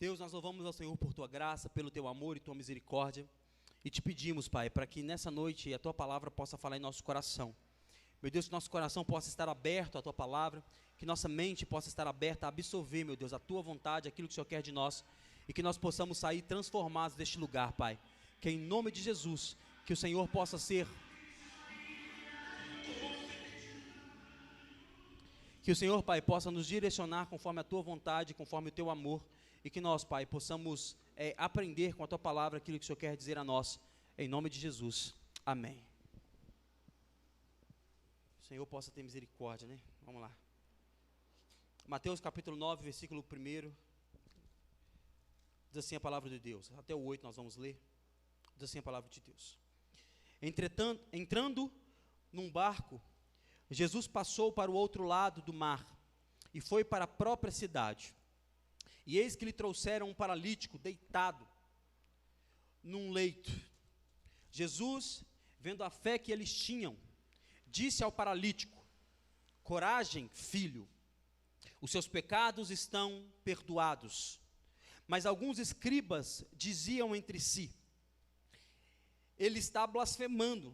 Deus, nós louvamos ao Senhor por Tua graça, pelo Teu amor e Tua misericórdia, e te pedimos, Pai, para que nessa noite a Tua palavra possa falar em nosso coração. Meu Deus, que nosso coração possa estar aberto à Tua palavra, que nossa mente possa estar aberta a absorver, meu Deus, a Tua vontade, aquilo que o Senhor quer de nós, e que nós possamos sair transformados deste lugar, Pai. Que em nome de Jesus, que o Senhor possa ser... Que o Senhor, Pai, possa nos direcionar conforme a Tua vontade, conforme o Teu amor, e que nós, Pai, possamos aprender com a Tua palavra aquilo que o Senhor quer dizer a nós, em nome de Jesus. Amém. O Senhor possa ter misericórdia, né? Vamos lá. Mateus capítulo 9, versículo 1. Diz assim a palavra de Deus. Até o 8 nós vamos ler. Diz assim a palavra de Deus. Entretanto, entrando num barco, Jesus passou para o outro lado do mar e foi para a própria cidade. E eis que lhe trouxeram um paralítico deitado num leito. Jesus, vendo a fé que eles tinham, disse ao paralítico: coragem, filho, os seus pecados estão perdoados. Mas alguns escribas diziam entre si: ele está blasfemando.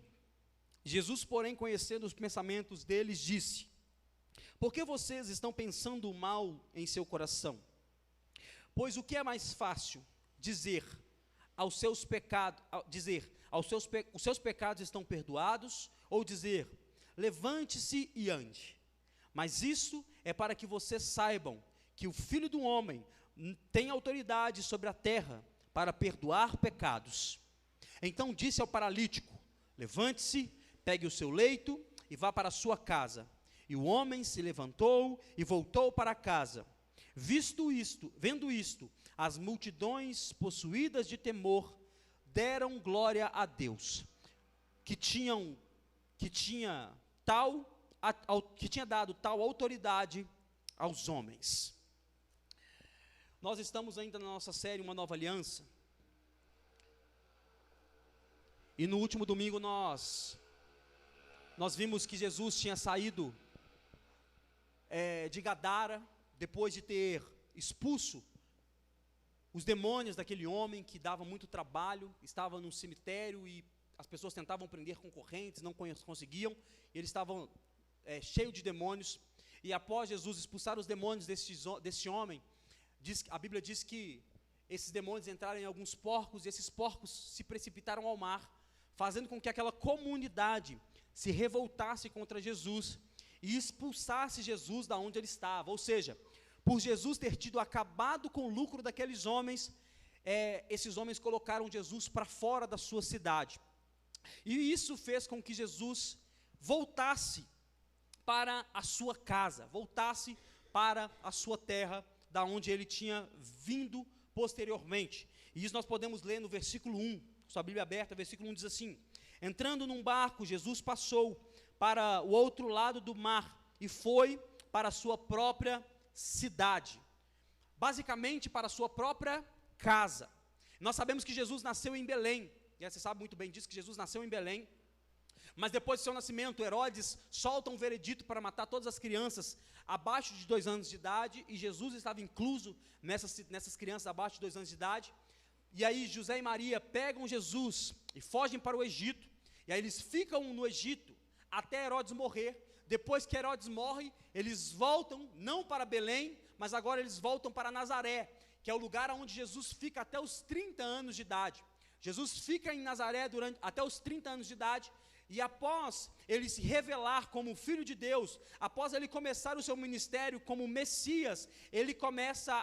Jesus, porém, conhecendo os pensamentos deles, disse: por que vocês estão pensando o mal em seu coração? Pois o que é mais fácil, os seus pecados estão perdoados, ou dizer, levante-se e ande? Mas isso é para que vocês saibam que o Filho do Homem tem autoridade sobre a terra para perdoar pecados. Então disse ao paralítico: levante-se, pegue o seu leito e vá para a sua casa. E o homem se levantou e voltou para casa. Vendo isto, as multidões, possuídas de temor, deram glória a Deus, que tinha dado tal autoridade aos homens. Nós estamos ainda na nossa série Uma Nova Aliança. E no último domingo nós vimos que Jesus tinha saído de Gadara, depois de ter expulso os demônios daquele homem que dava muito trabalho, estava num cemitério e as pessoas tentavam prender com correntes, não conseguiam, e eles estavam cheios de demônios. E após Jesus expulsar os demônios desse homem, a Bíblia diz que esses demônios entraram em alguns porcos, e esses porcos se precipitaram ao mar, fazendo com que aquela comunidade se revoltasse contra Jesus e expulsasse Jesus da onde ele estava. Ou seja, por Jesus ter tido acabado com o lucro daqueles homens, esses homens colocaram Jesus para fora da sua cidade. E isso fez com que Jesus voltasse para a sua casa, voltasse para a sua terra, da onde ele tinha vindo posteriormente. E isso nós podemos ler no versículo 1, sua Bíblia aberta, versículo 1 diz assim: entrando num barco, Jesus passou para o outro lado do mar e foi para a sua própria cidade, basicamente para a sua própria casa. Nós sabemos que Jesus nasceu em Belém, e você sabe muito bem disso, que Jesus nasceu em Belém, mas depois do seu nascimento, Herodes solta um veredito para matar todas as crianças abaixo de 2 anos de idade, e Jesus estava incluso nessas crianças abaixo de 2 anos de idade. E aí José e Maria pegam Jesus e fogem para o Egito, e aí eles ficam no Egito até Herodes morrer. Depois que Herodes morre, eles voltam, não para Belém, mas agora eles voltam para Nazaré, que é o lugar onde Jesus fica até os 30 anos de idade. Jesus fica em Nazaré até os 30 anos de idade, e após ele se revelar como Filho de Deus, após ele começar o seu ministério como Messias, ele começa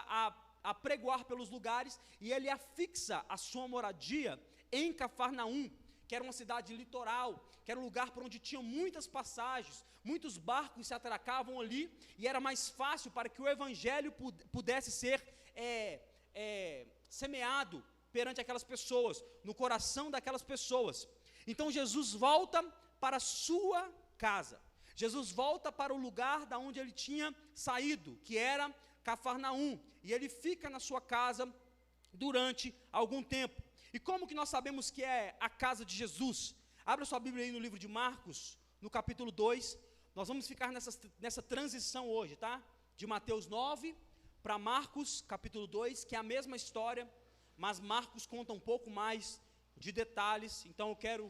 a pregoar pelos lugares, e ele afixa a sua moradia em Cafarnaum, que era uma cidade litoral, que era um lugar por onde tinham muitas passagens, muitos barcos se atracavam ali, e era mais fácil para que o evangelho pudesse ser semeado perante aquelas pessoas, no coração daquelas pessoas. Então Jesus volta para a sua casa, Jesus volta para o lugar da onde ele tinha saído, que era Cafarnaum, e ele fica na sua casa durante algum tempo. E como que nós sabemos que é a casa de Jesus? Abra sua Bíblia aí no livro de Marcos, no capítulo 2, nós vamos ficar nessa transição hoje, tá? De Mateus 9 para Marcos, capítulo 2, que é a mesma história, mas Marcos conta um pouco mais de detalhes. Então eu quero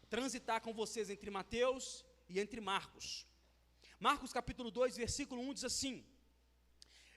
transitar com vocês entre Mateus e entre Marcos. Marcos capítulo 2, versículo 1 diz assim: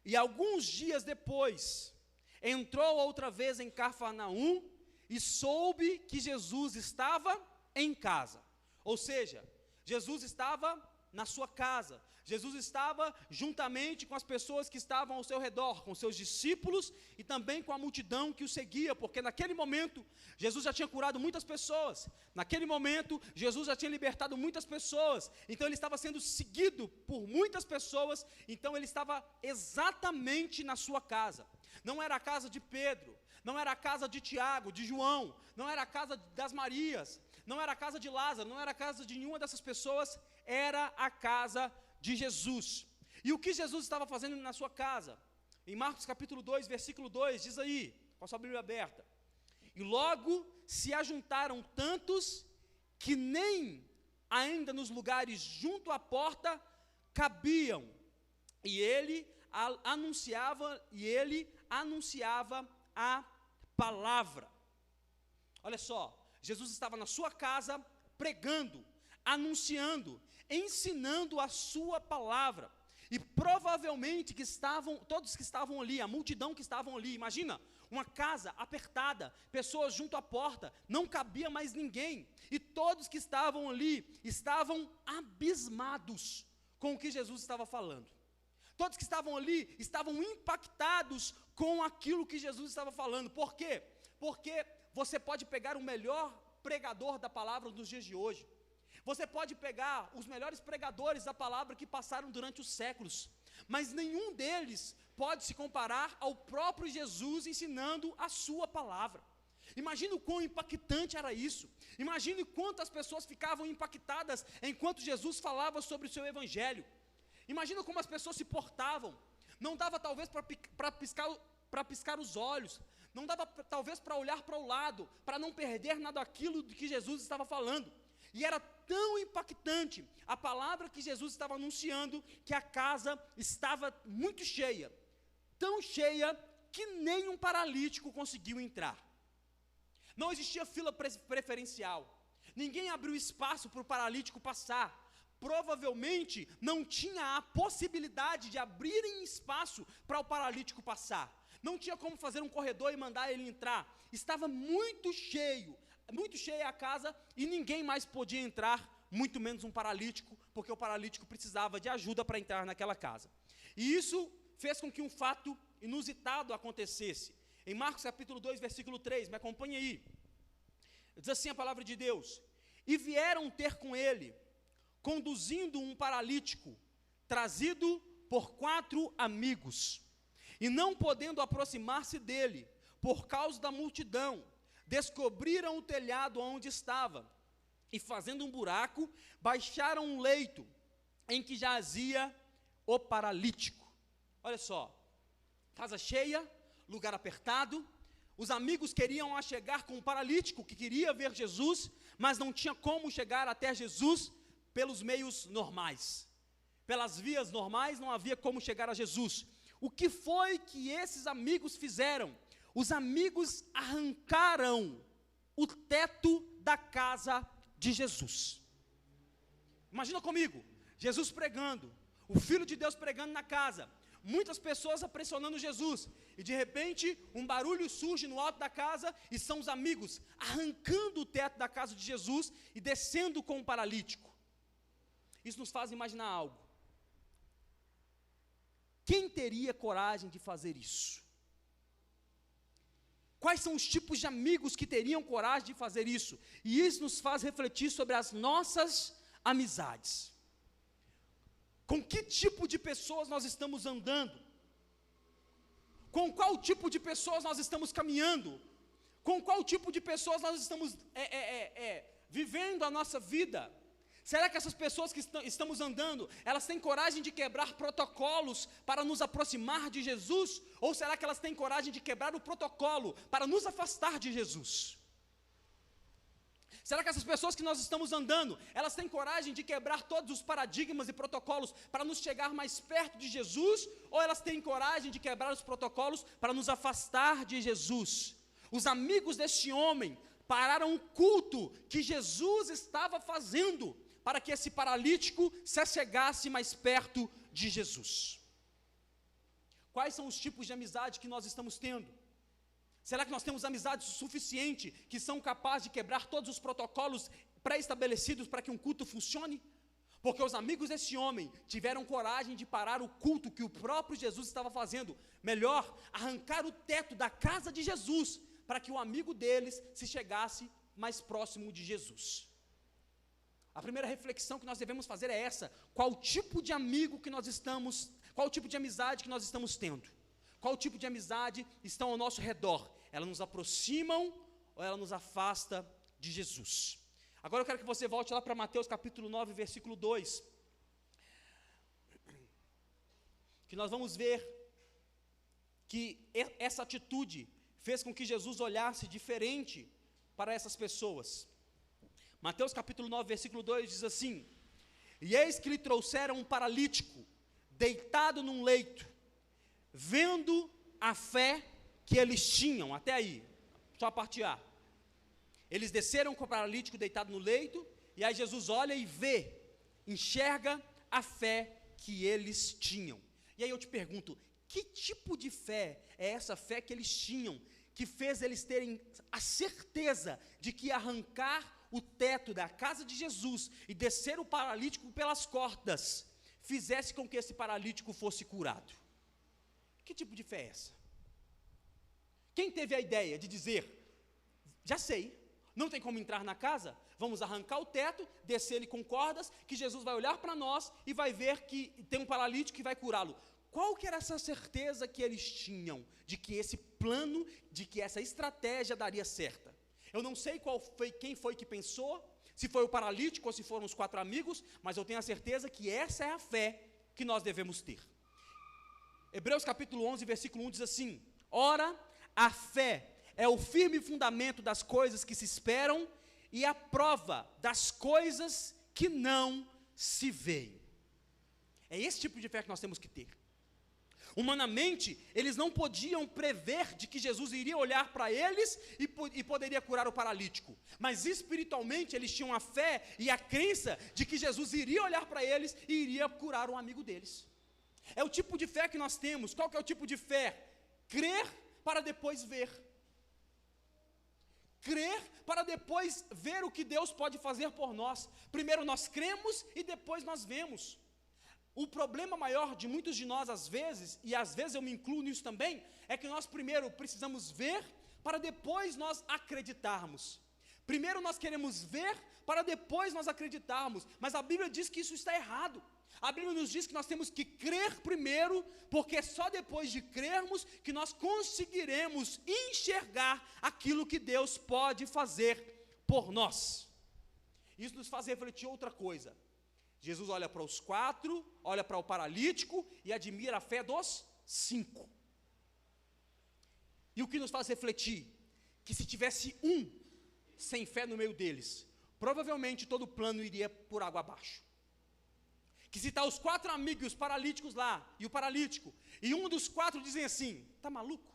e alguns dias depois, entrou outra vez em Cafarnaum e soube que Jesus estava em casa. Ou seja, Jesus estava na sua casa. Jesus estava juntamente com as pessoas que estavam ao seu redor, com seus discípulos e também com a multidão que o seguia, porque naquele momento Jesus já tinha curado muitas pessoas, naquele momento Jesus já tinha libertado muitas pessoas, então ele estava sendo seguido por muitas pessoas, então ele estava exatamente na sua casa. Não era a casa de Pedro, não era a casa de Tiago, de João, não era a casa das Marias, não era a casa de Lázaro, não era a casa de nenhuma dessas pessoas, era a casa de Jesus. E o que Jesus estava fazendo na sua casa? Em Marcos capítulo 2, versículo 2, diz aí, com a sua Bíblia aberta: e logo se ajuntaram tantos que nem ainda nos lugares junto à porta cabiam, e ele anunciava a palavra. Olha só, Jesus estava na sua casa pregando, anunciando, ensinando a sua palavra, e provavelmente todos que estavam ali, a multidão que estavam ali, imagina, uma casa apertada, pessoas junto à porta, não cabia mais ninguém, e todos que estavam ali, estavam abismados com o que Jesus estava falando, todos que estavam ali, estavam impactados com aquilo que Jesus estava falando. Por quê? Porque você pode pegar o melhor pregador da palavra dos dias de hoje, você pode pegar os melhores pregadores da palavra que passaram durante os séculos, mas nenhum deles pode se comparar ao próprio Jesus ensinando a sua palavra. Imagina o quão impactante era isso, imagine quantas pessoas ficavam impactadas enquanto Jesus falava sobre o seu evangelho, imagina como as pessoas se portavam, não dava talvez para piscar os olhos, não dava talvez para olhar para o lado, para não perder nada daquilo que Jesus estava falando. E era tão impactante a palavra que Jesus estava anunciando, que a casa estava muito cheia, tão cheia que nem um paralítico conseguiu entrar. Não existia fila preferencial, ninguém abriu espaço para o paralítico passar, provavelmente não tinha a possibilidade de abrirem espaço para o paralítico passar, não tinha como fazer um corredor e mandar ele entrar, estava muito cheia a casa e ninguém mais podia entrar, muito menos um paralítico, porque o paralítico precisava de ajuda para entrar naquela casa. E isso fez com que um fato inusitado acontecesse. Em Marcos capítulo 2, versículo 3, me acompanhe aí, diz assim a palavra de Deus: e vieram ter com ele, conduzindo um paralítico, trazido por 4 amigos, e não podendo aproximar-se dele, por causa da multidão, descobriram o telhado onde estava, e fazendo um buraco, baixaram um leito, em que jazia o paralítico. Olha só, casa cheia, lugar apertado, os amigos queriam chegar com o paralítico, que queria ver Jesus, mas não tinha como chegar até Jesus pelos meios normais, pelas vias normais não havia como chegar a Jesus. O que foi que esses amigos fizeram? Os amigos arrancaram o teto da casa de Jesus. Imagina comigo, Jesus pregando, o Filho de Deus pregando na casa, muitas pessoas pressionando Jesus, e de repente um barulho surge no alto da casa, e são os amigos arrancando o teto da casa de Jesus e descendo com o paralítico. Isso nos faz imaginar algo. Quem teria coragem de fazer isso? Quais são os tipos de amigos que teriam coragem de fazer isso? E isso nos faz refletir sobre as nossas amizades. Com que tipo de pessoas nós estamos andando? Com qual tipo de pessoas nós estamos caminhando? Com qual tipo de pessoas nós estamos vivendo a nossa vida? Será que essas pessoas que estamos andando, elas têm coragem de quebrar protocolos para nos aproximar de Jesus? Ou será que elas têm coragem de quebrar o protocolo para nos afastar de Jesus? Será que essas pessoas que nós estamos andando, elas têm coragem de quebrar todos os paradigmas e protocolos para nos chegar mais perto de Jesus? Ou elas têm coragem de quebrar os protocolos para nos afastar de Jesus? Os amigos deste homem pararam o culto que Jesus estava fazendo para que esse paralítico se achegasse mais perto de Jesus. Quais são os tipos de amizade que nós estamos tendo? Será que nós temos amizades o suficiente que são capazes de quebrar todos os protocolos pré-estabelecidos para que um culto funcione? Porque os amigos desse homem tiveram coragem de parar o culto que o próprio Jesus estava fazendo. Melhor, arrancar o teto da casa de Jesus para que o amigo deles se chegasse mais próximo de Jesus. A primeira reflexão que nós devemos fazer é essa: qual tipo de amigo que nós estamos, qual tipo de amizade que nós estamos tendo? Qual tipo de amizade estão ao nosso redor? Elas nos aproximam ou ela nos afasta de Jesus? Agora eu quero que você volte lá para Mateus capítulo 9, versículo 2. Que nós vamos ver que essa atitude fez com que Jesus olhasse diferente para essas pessoas. Mateus capítulo 9, versículo 2 diz assim: E eis que lhe trouxeram um paralítico, deitado num leito. Vendo a fé que eles tinham, até aí, só a parte A. Eles desceram com o paralítico deitado no leito, e aí Jesus olha e vê, enxerga a fé que eles tinham. E aí eu te pergunto, que tipo de fé é essa fé que eles tinham, que fez eles terem a certeza de que arrancar o teto da casa de Jesus e descer o paralítico pelas cordas, fizesse com que esse paralítico fosse curado? Que tipo de fé é essa? Quem teve a ideia de dizer, já sei, não tem como entrar na casa, vamos arrancar o teto, descer ele com cordas, que Jesus vai olhar para nós e vai ver que tem um paralítico que vai curá-lo? Qual que era essa certeza que eles tinham, de que esse plano, de que essa estratégia daria certa? Eu não sei quem foi que pensou, se foi o paralítico ou se foram os 4 amigos, mas eu tenho a certeza que essa é a fé que nós devemos ter. Hebreus capítulo 11, versículo 1 diz assim: Ora, a fé é o firme fundamento das coisas que se esperam e a prova das coisas que não se veem. É esse tipo de fé que nós temos que ter. Humanamente, eles não podiam prever de que Jesus iria olhar para eles e poderia curar o paralítico. Mas espiritualmente, eles tinham a fé e a crença de que Jesus iria olhar para eles e iria curar um amigo deles. É o tipo de fé que nós temos. Qual que é o tipo de fé? Crer para depois ver. Crer para depois ver o que Deus pode fazer por nós. Primeiro nós cremos e depois nós vemos. O problema maior de muitos de nós às vezes, e às vezes eu me incluo nisso também, é que nós primeiro precisamos ver para depois nós acreditarmos. Primeiro nós queremos ver para depois nós acreditarmos, mas a Bíblia diz que isso está errado. A Bíblia nos diz que nós temos que crer primeiro, porque é só depois de crermos que nós conseguiremos enxergar aquilo que Deus pode fazer por nós. Isso nos faz refletir outra coisa. Jesus olha para os 4, olha para o paralítico e admira a fé dos 5. E o que nos faz refletir? Que se tivesse um sem fé no meio deles, provavelmente todo o plano iria por água abaixo. Que se está os 4 amigos paralíticos lá, e o paralítico, e um dos 4 dizem assim, está maluco?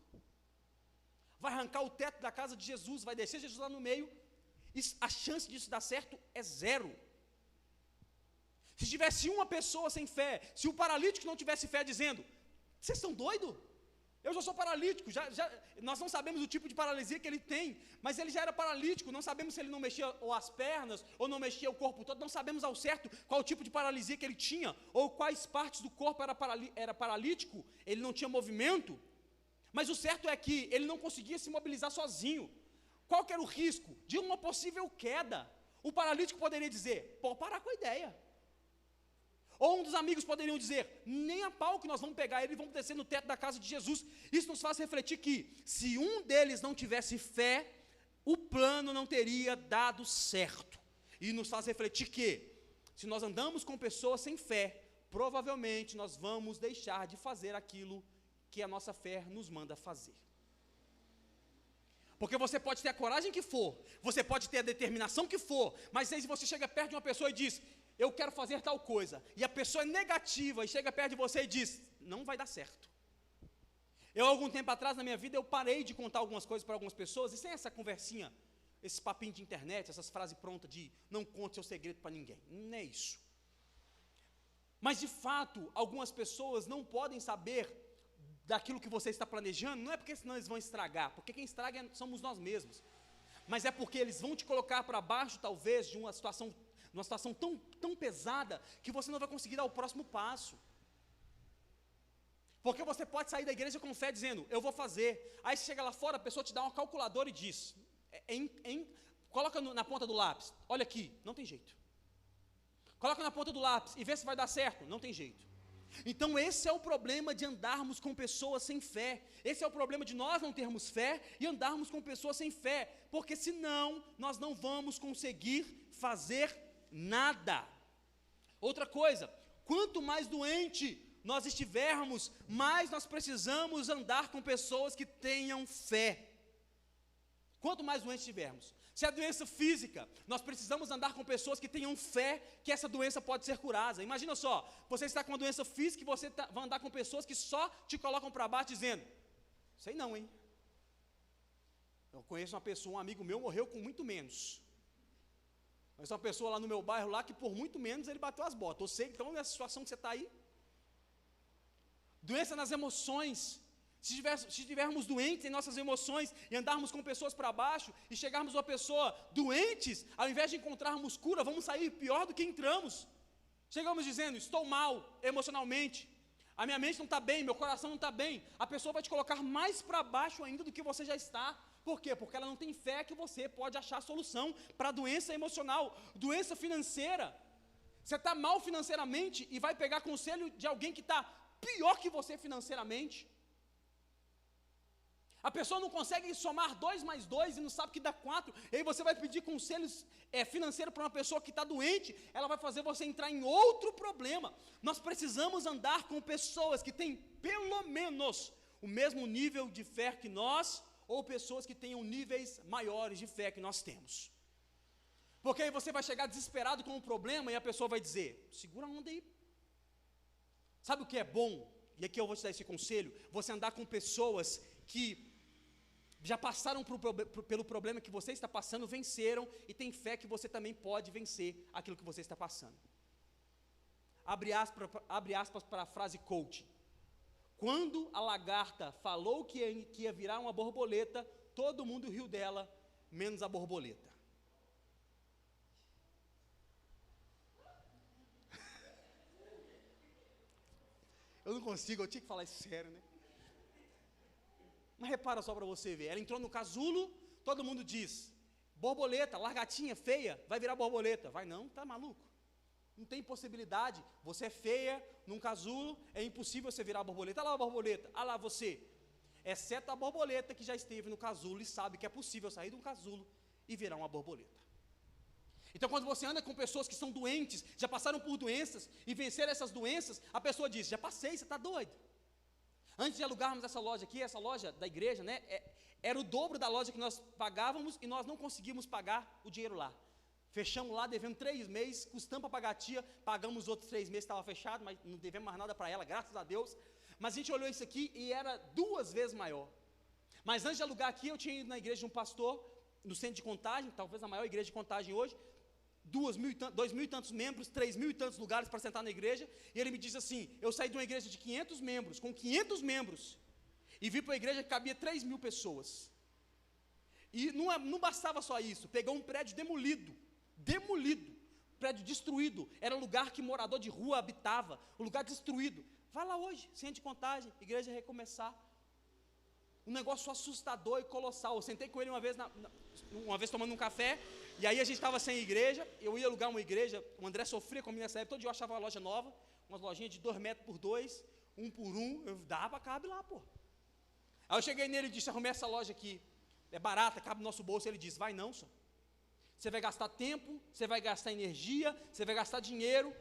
Vai arrancar o teto da casa de Jesus, vai descer Jesus lá no meio, a chance disso dar certo é 0. Se tivesse uma pessoa sem fé, se o paralítico não tivesse fé dizendo, vocês estão doidos? Eu já sou paralítico, nós não sabemos o tipo de paralisia que ele tem, mas ele já era paralítico, não sabemos se ele não mexia ou as pernas, ou não mexia o corpo todo, não sabemos ao certo qual o tipo de paralisia que ele tinha, ou quais partes do corpo era paralítico, ele não tinha movimento, mas o certo é que ele não conseguia se mobilizar sozinho. Qual que era o risco? De uma possível queda. O paralítico poderia dizer, pode parar com a ideia. Ou um dos amigos poderiam dizer, nem a pau que nós vamos pegar ele e vamos descer no teto da casa de Jesus. Isso nos faz refletir que, se um deles não tivesse fé, o plano não teria dado certo. E nos faz refletir que, se nós andamos com pessoas sem fé, provavelmente nós vamos deixar de fazer aquilo que a nossa fé nos manda fazer. Porque você pode ter a coragem que for, você pode ter a determinação que for, mas aí você chega perto de uma pessoa e diz, eu quero fazer tal coisa, e a pessoa é negativa, e chega perto de você e diz, não vai dar certo. Algum tempo atrás, na minha vida, eu parei de contar algumas coisas para algumas pessoas, e sem essa conversinha, esse papinho de internet, essas frases prontas de, não conte seu segredo para ninguém, não é isso. Mas, de fato, algumas pessoas não podem saber daquilo que você está planejando, não é porque senão eles vão estragar, porque quem estraga somos nós mesmos, mas é porque eles vão te colocar para baixo, talvez, de uma situação tão pesada, que você não vai conseguir dar o próximo passo. Porque você pode sair da igreja com fé dizendo, eu vou fazer, aí você chega lá fora, a pessoa te dá uma calculadora e diz, coloca na ponta do lápis, olha aqui, não tem jeito. Coloca na ponta do lápis e vê se vai dar certo, não tem jeito. Então esse é o problema de andarmos com pessoas sem fé, esse é o problema de nós não termos fé e andarmos com pessoas sem fé, porque senão nós não vamos conseguir fazer nada. Outra coisa, quanto mais doente nós estivermos, mais nós precisamos andar com pessoas que tenham fé. Quanto mais doente estivermos, se é doença física, nós precisamos andar com pessoas que tenham fé que essa doença pode ser curada. Imagina só, você está com uma doença física e você vai andar com pessoas que só te colocam para baixo dizendo, sei não, hein? Eu conheço uma pessoa, um amigo meu morreu com muito menos. Mas uma pessoa lá no meu bairro, lá que por muito menos ele bateu as botas. Eu sei, então nessa situação que você está aí, doença nas emoções. Se estivermos doentes em nossas emoções e andarmos com pessoas para baixo e chegarmos a uma pessoa doentes, ao invés de encontrarmos cura, vamos sair pior do que entramos. Chegamos dizendo, estou mal emocionalmente, a minha mente não está bem, meu coração não está bem. A pessoa vai te colocar mais para baixo ainda do que você já está. Por quê? Porque ela não tem fé que você pode achar a solução para a doença emocional, doença financeira. Você está mal financeiramente e vai pegar conselho de alguém que está pior que você financeiramente. A pessoa não consegue somar 2 mais 2 e não sabe que dá 4, e aí você vai pedir conselhos financeiros para uma pessoa que está doente, ela vai fazer você entrar em outro problema. Nós precisamos andar com pessoas que têm pelo menos o mesmo nível de fé que nós, ou pessoas que tenham níveis maiores de fé que nós temos. Porque aí você vai chegar desesperado com um problema e a pessoa vai dizer, segura a onda aí. Sabe o que é bom? E aqui eu vou te dar esse conselho, você andar com pessoas que já passaram pelo problema que você está passando, venceram, e tem fé que você também pode vencer aquilo que você está passando. Abre aspas para a frase coach. Quando a lagarta falou que ia virar uma borboleta, todo mundo riu dela, menos a borboleta. Eu não consigo, eu tinha que falar isso sério, né? Mas repara só para você ver, ela entrou no casulo, todo mundo diz, borboleta, largatinha, feia, vai virar borboleta. Vai não, tá maluco? Não tem possibilidade, você é feia, num casulo, é impossível você virar borboleta. Olha lá a borboleta, olha lá você. Exceto a borboleta que já esteve no casulo e sabe que é possível sair de um casulo e virar uma borboleta. Então quando você anda com pessoas que são doentes, já passaram por doenças e venceram essas doenças, a pessoa diz, já passei, você está doido. Antes de alugarmos essa loja aqui, essa loja da igreja, né, era o dobro da loja que nós pagávamos e nós não conseguimos pagar o dinheiro lá. Fechamos lá, devemos 3 meses, custamos para pagar a tia, pagamos os outros 3 meses, estava fechado, mas não devemos mais nada para ela, graças a Deus. Mas a gente olhou isso aqui e era 2 vezes maior. Mas antes de alugar aqui, eu tinha ido na igreja de um pastor, no centro de Contagem, talvez a maior igreja de Contagem hoje, 2.000 e tantos membros, 3.000 e tantos lugares para sentar na igreja, e ele me disse assim, eu saí de uma igreja de 500 membros, com 500 membros, e vim para uma igreja que cabia 3.000 pessoas, e não bastava só isso, pegou um prédio demolido, prédio destruído, era o lugar que morador de rua habitava, o lugar destruído. Vai lá hoje, centro de Contagem, igreja Recomeçar, um negócio assustador e colossal. Eu sentei com ele uma vez tomando um café, e aí a gente estava sem igreja, eu ia alugar uma igreja, o André sofria comigo nessa época, todo dia eu achava uma loja nova, umas lojinhas de 2 metros por 2, 1 por 1, eu dava, cabe lá, pô. Aí eu cheguei nele e disse, arrumei essa loja aqui, é barata, cabe no nosso bolso. Ele disse, vai não, senhor. Você vai gastar tempo, você vai gastar energia, você vai gastar dinheiro,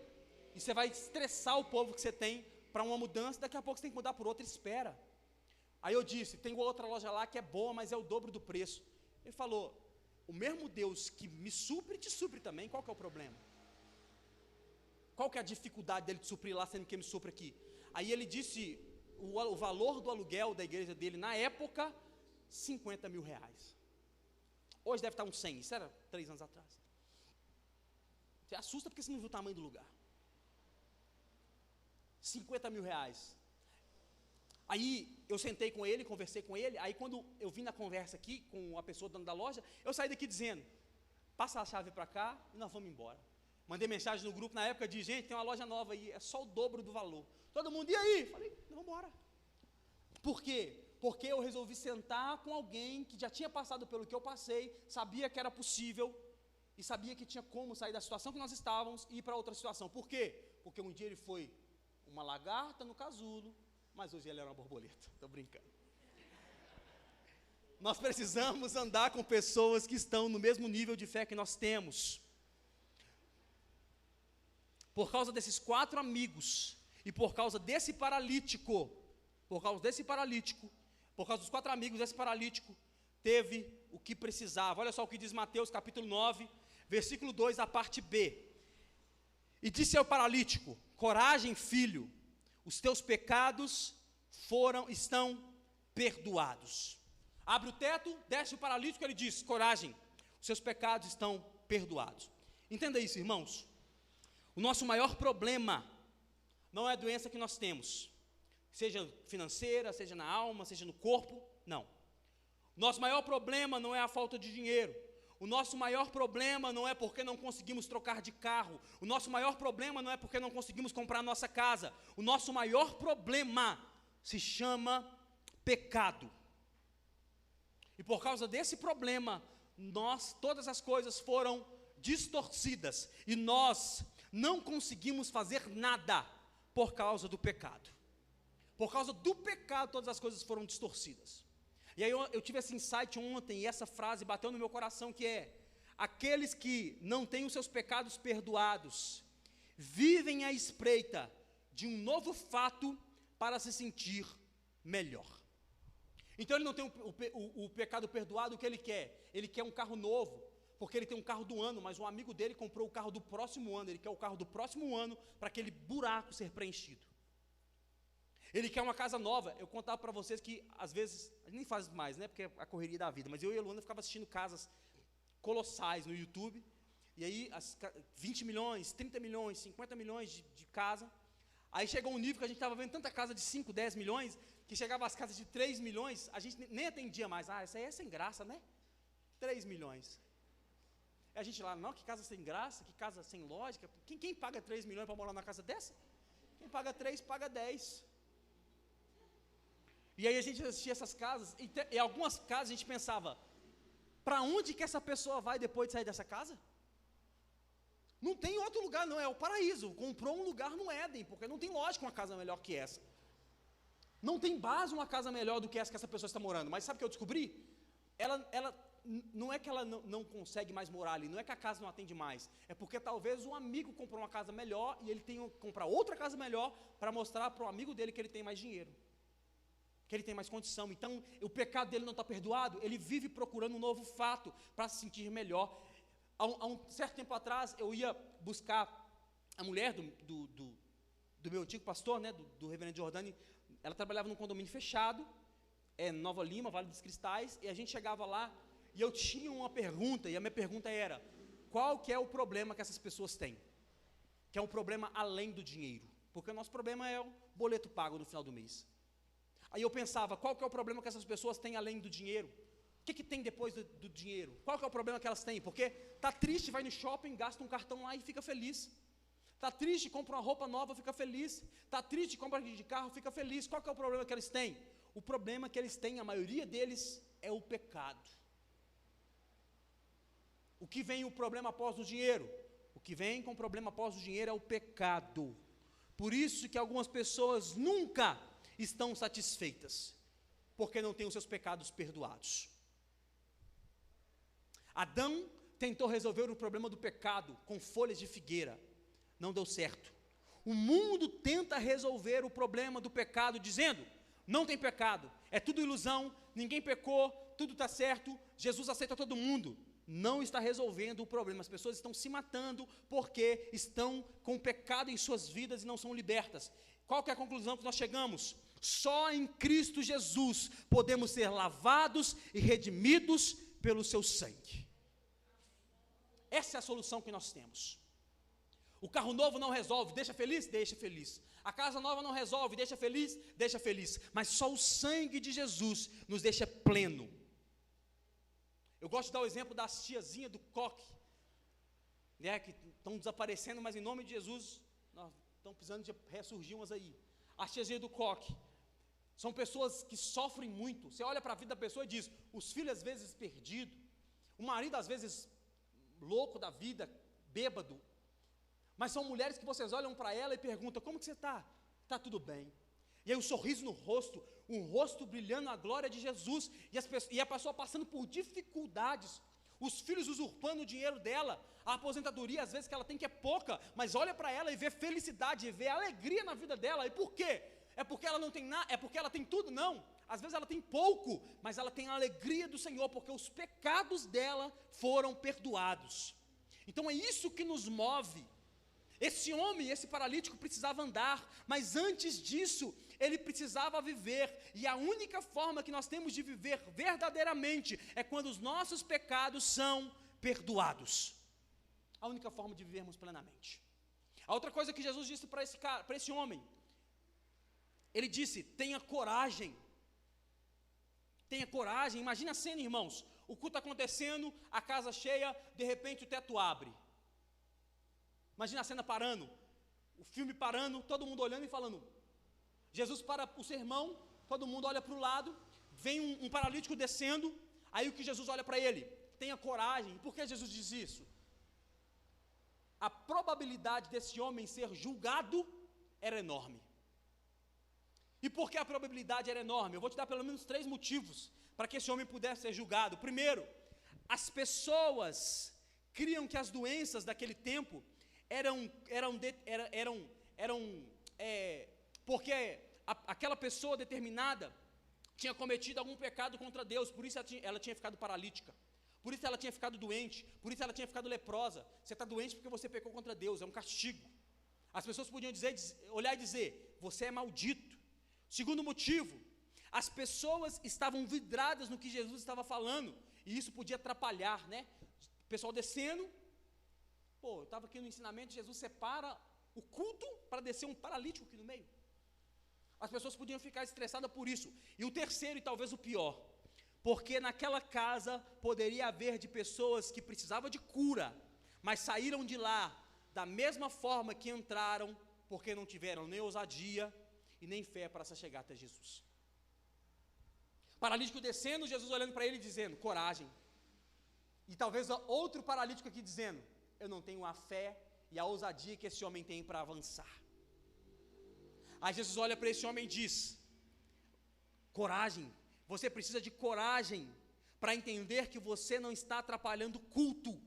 e você vai estressar o povo que você tem para uma mudança, daqui a pouco você tem que mudar por outra, espera. Aí eu disse, tem outra loja lá que é boa, mas é o dobro do preço. Ele falou, o mesmo Deus que me supre, te supre também, qual que é o problema? Qual que é a dificuldade dele te suprir lá, sendo que ele me supre aqui? Aí ele disse, o valor do aluguel da igreja dele, na época, 50 mil reais. Hoje deve estar uns 100, isso era 3 anos atrás. Você assusta porque você não viu o tamanho do lugar. 50 mil reais. Aí eu sentei com ele, conversei com ele, aí quando eu vim na conversa aqui com a pessoa dona da loja, eu saí daqui dizendo, passa a chave para cá e nós vamos embora. Mandei mensagem no grupo na época de, gente, tem uma loja nova aí, é só o dobro do valor. Todo mundo, e aí? Falei, vamos embora. Por quê? Porque eu resolvi sentar com alguém que já tinha passado pelo que eu passei, sabia que era possível, e sabia que tinha como sair da situação que nós estávamos e ir para outra situação. Por quê? Porque um dia ele foi uma lagarta no casulo, mas hoje ele era uma borboleta. Estou brincando. Nós precisamos andar com pessoas que estão no mesmo nível de fé que nós temos. Por causa desses 4 amigos, e por causa desse paralítico, por causa dos 4 amigos desse paralítico, teve o que precisava. Olha só o que diz Mateus capítulo 9, versículo 2, a parte B. E disse ao paralítico, coragem, filho, os teus pecados estão perdoados. Abre o teto, desce o paralítico, ele diz, coragem, os seus pecados estão perdoados. Entenda isso, irmãos. O nosso maior problema não é a doença que nós temos, seja financeira, seja na alma, seja no corpo, não. Nosso maior problema não é a falta de dinheiro. O nosso maior problema não é porque não conseguimos trocar de carro. O nosso maior problema não é porque não conseguimos comprar nossa casa. O nosso maior problema se chama pecado. E por causa desse problema, todas as coisas foram distorcidas. E nós não conseguimos fazer nada por causa do pecado. Por causa do pecado, todas as coisas foram distorcidas. E aí eu tive esse insight ontem, e essa frase bateu no meu coração, que é, aqueles que não têm os seus pecados perdoados, vivem à espreita de um novo fato para se sentir melhor. Então ele não tem o pecado perdoado, o que ele quer? Ele quer um carro novo, porque ele tem um carro do ano, mas um amigo dele comprou o carro do próximo ano, ele quer o carro do próximo ano para aquele buraco ser preenchido. Ele quer uma casa nova. Eu contava para vocês que, às vezes, a gente nem faz mais, né, porque é a correria da vida, mas eu e a Luana ficava assistindo casas colossais no YouTube, e aí, 20 milhões, 30 milhões, 50 milhões de casa. Aí chegou um nível que a gente estava vendo tanta casa de 5, 10 milhões, que chegava às casas de 3 milhões, a gente nem atendia mais. Essa aí é sem graça, né? 3 milhões. E a gente lá, não, que casa sem graça, que casa sem lógica. Quem paga 3 milhões para morar numa casa dessa? Quem paga 3, paga 10. E aí a gente assistia essas casas, e algumas casas a gente pensava, para onde que essa pessoa vai depois de sair dessa casa? Não tem outro lugar não, é o paraíso. Comprou um lugar no Éden, porque não tem lógica uma casa melhor que essa. Não tem base uma casa melhor do que essa pessoa está morando. Mas sabe o que eu descobri? Ela não é que ela não consegue mais morar ali, não é que a casa não atende mais, é porque talvez um amigo comprou uma casa melhor e ele tem que comprar outra casa melhor para mostrar para o amigo dele que ele tem mais dinheiro, que ele tem mais condição. Então o pecado dele não está perdoado, ele vive procurando um novo fato para se sentir melhor. Há um certo tempo atrás eu ia buscar a mulher do meu antigo pastor, né, do reverendo Jordani. Ela trabalhava num condomínio fechado, Nova Lima, Vale dos Cristais, e a gente chegava lá e eu tinha uma pergunta, e a minha pergunta era, qual que é o problema que essas pessoas têm? Que é um problema além do dinheiro, porque o nosso problema é o boleto pago no final do mês. Aí eu pensava, qual que é o problema que essas pessoas têm além do dinheiro? O que tem depois do dinheiro? Qual que é o problema que elas têm? Porque está triste, vai no shopping, gasta um cartão lá e fica feliz. Está triste, compra uma roupa nova, fica feliz. Está triste, compra de carro, fica feliz. Qual que é o problema que eles têm? O problema que eles têm, a maioria deles, é o pecado. O que vem o problema após o dinheiro? O que vem com o problema após o dinheiro é o pecado. Por isso que algumas pessoas nunca estão satisfeitas, porque não têm os seus pecados perdoados. Adão tentou resolver o problema do pecado com folhas de figueira, não deu certo. O mundo tenta resolver o problema do pecado dizendo, não tem pecado, é tudo ilusão, ninguém pecou, tudo está certo, Jesus aceita todo mundo. Não está resolvendo o problema. As pessoas estão se matando porque estão com pecado em suas vidas e não são libertas. Qual que é a conclusão que nós chegamos? Só em Cristo Jesus podemos ser lavados e redimidos pelo seu sangue. Essa é a solução que nós temos. O carro novo não resolve, deixa feliz? Deixa feliz. A casa nova não resolve, deixa feliz? Deixa feliz. Mas só o sangue de Jesus nos deixa pleno. Eu gosto de dar o exemplo das tiazinhas do coque, né, que estão desaparecendo, mas em nome de Jesus, nós estamos precisando de ressurgir umas aí. As tiazinhas do coque são pessoas que sofrem muito. Você olha para a vida da pessoa e diz, os filhos às vezes perdidos, o marido às vezes louco da vida, bêbado, mas são mulheres que vocês olham para ela e perguntam, como que você está? Está tudo bem. E aí um sorriso no rosto, um rosto brilhando a glória de Jesus, e a pessoa passando por dificuldades, os filhos usurpando o dinheiro dela, a aposentadoria às vezes que ela tem que é pouca, mas olha para ela e vê felicidade, e vê alegria na vida dela. E por quê? É porque ela não tem nada, é porque ela tem tudo? Não, às vezes ela tem pouco, mas ela tem a alegria do Senhor, porque os pecados dela foram perdoados. Então é isso que nos move. Esse homem, esse paralítico precisava andar, mas antes disso, ele precisava viver, e a única forma que nós temos de viver verdadeiramente, é quando os nossos pecados são perdoados, a única forma de vivermos plenamente. A outra coisa que Jesus disse para esse homem, ele disse, tenha coragem, imagina a cena, irmãos, o culto acontecendo, a casa cheia, de repente o teto abre, imagina a cena parando, o filme parando, todo mundo olhando e falando, Jesus para o sermão, todo mundo olha para o lado, vem um paralítico descendo, aí o que Jesus olha para ele? Tenha coragem. Por que Jesus diz isso? A probabilidade desse homem ser julgado era enorme. E por que a probabilidade era enorme? Eu vou te dar pelo menos 3 motivos para que esse homem pudesse ser julgado. Primeiro, as pessoas criam que as doenças daquele tempo porque aquela pessoa determinada tinha cometido algum pecado contra Deus, por isso ela tinha ficado paralítica, por isso ela tinha ficado doente, por isso ela tinha ficado leprosa. Você está doente porque você pecou contra Deus, é um castigo. As pessoas podiam olhar e dizer, você é maldito. Segundo motivo, as pessoas estavam vidradas no que Jesus estava falando, e isso podia atrapalhar, né? O pessoal descendo, eu estava aqui no ensinamento, Jesus separa o culto para descer um paralítico aqui no meio. As pessoas podiam ficar estressadas por isso. E o terceiro, e talvez o pior, porque naquela casa poderia haver de pessoas que precisavam de cura, mas saíram de lá da mesma forma que entraram, porque não tiveram nem ousadia e nem fé para se chegar até Jesus. Paralítico descendo, Jesus olhando para ele e dizendo, coragem. E talvez outro paralítico aqui dizendo, eu não tenho a fé e a ousadia que esse homem tem para avançar. Aí Jesus olha para esse homem e diz, coragem, você precisa de coragem para entender que você não está atrapalhando o culto,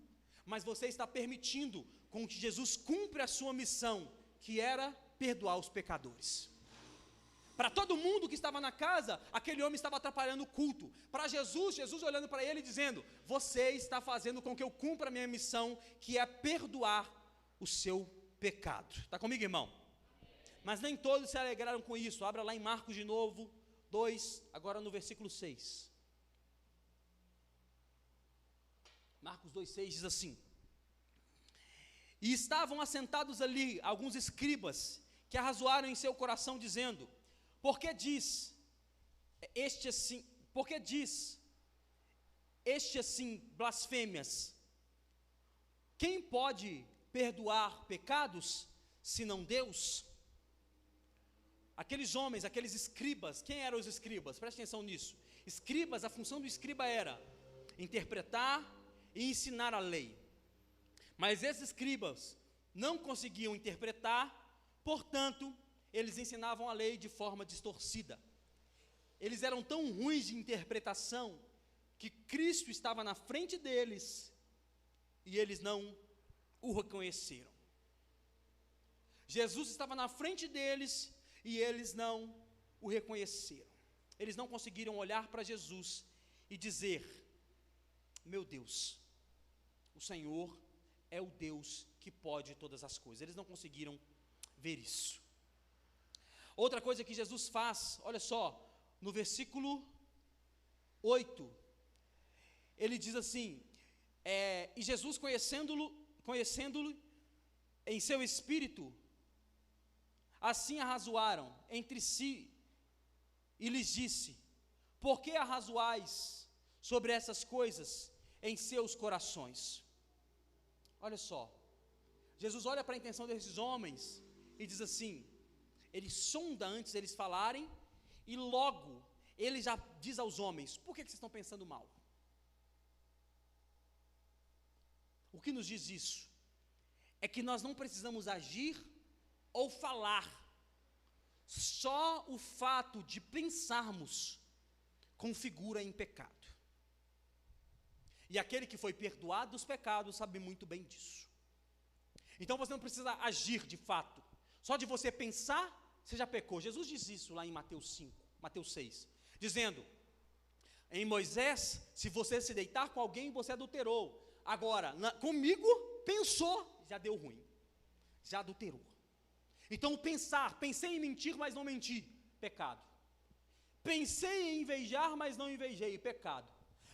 mas você está permitindo com que Jesus cumpra a sua missão, que era perdoar os pecadores. Para todo mundo que estava na casa, aquele homem estava atrapalhando o culto. Para Jesus, Jesus olhando para ele e dizendo, você está fazendo com que eu cumpra a minha missão, que é perdoar o seu pecado. Está comigo, irmão? Mas nem todos se alegraram com isso. Abra lá em Marcos de novo, 2, agora no versículo 6. Marcos 2,6 diz assim, e estavam assentados ali alguns escribas, que arrazoaram em seu coração, dizendo, por que diz este assim blasfêmias? Quem pode perdoar pecados, senão Deus? Aqueles homens, aqueles escribas, quem eram os escribas? Preste atenção nisso. Escribas, a função do escriba era interpretar e ensinar a lei. Mas esses escribas não conseguiam interpretar, portanto, eles ensinavam a lei de forma distorcida. Eles eram tão ruins de interpretação, que Cristo estava na frente deles, e eles não o reconheceram. Jesus estava na frente deles, e eles não o reconheceram. eles não conseguiram olhar para Jesus e dizer: meu Deus, o Senhor é o Deus que pode todas as coisas. Eles não conseguiram ver isso. Outra coisa que Jesus faz, olha só, no versículo 8, ele diz assim, e Jesus conhecendo-lo em seu espírito, assim arrazoaram entre si, e lhes disse: por que arrazoais sobre essas coisas em seus corações? Olha só, Jesus olha para a intenção desses homens e diz assim, ele sonda antes deles falarem, e logo ele já diz aos homens: por que vocês estão pensando mal? O que nos diz isso? É que nós não precisamos agir ou falar, só o fato de pensarmos configura em pecado. E aquele que foi perdoado dos pecados sabe muito bem disso. Então você não precisa agir de fato, só de você pensar, você já pecou. Jesus diz isso lá em Mateus 6, dizendo: em Moisés, se você se deitar com alguém, você adulterou. Agora, comigo, pensou, já deu ruim, já adulterou. Então pensei em mentir, mas não menti, pecado. Pensei em invejar, mas não invejei, pecado.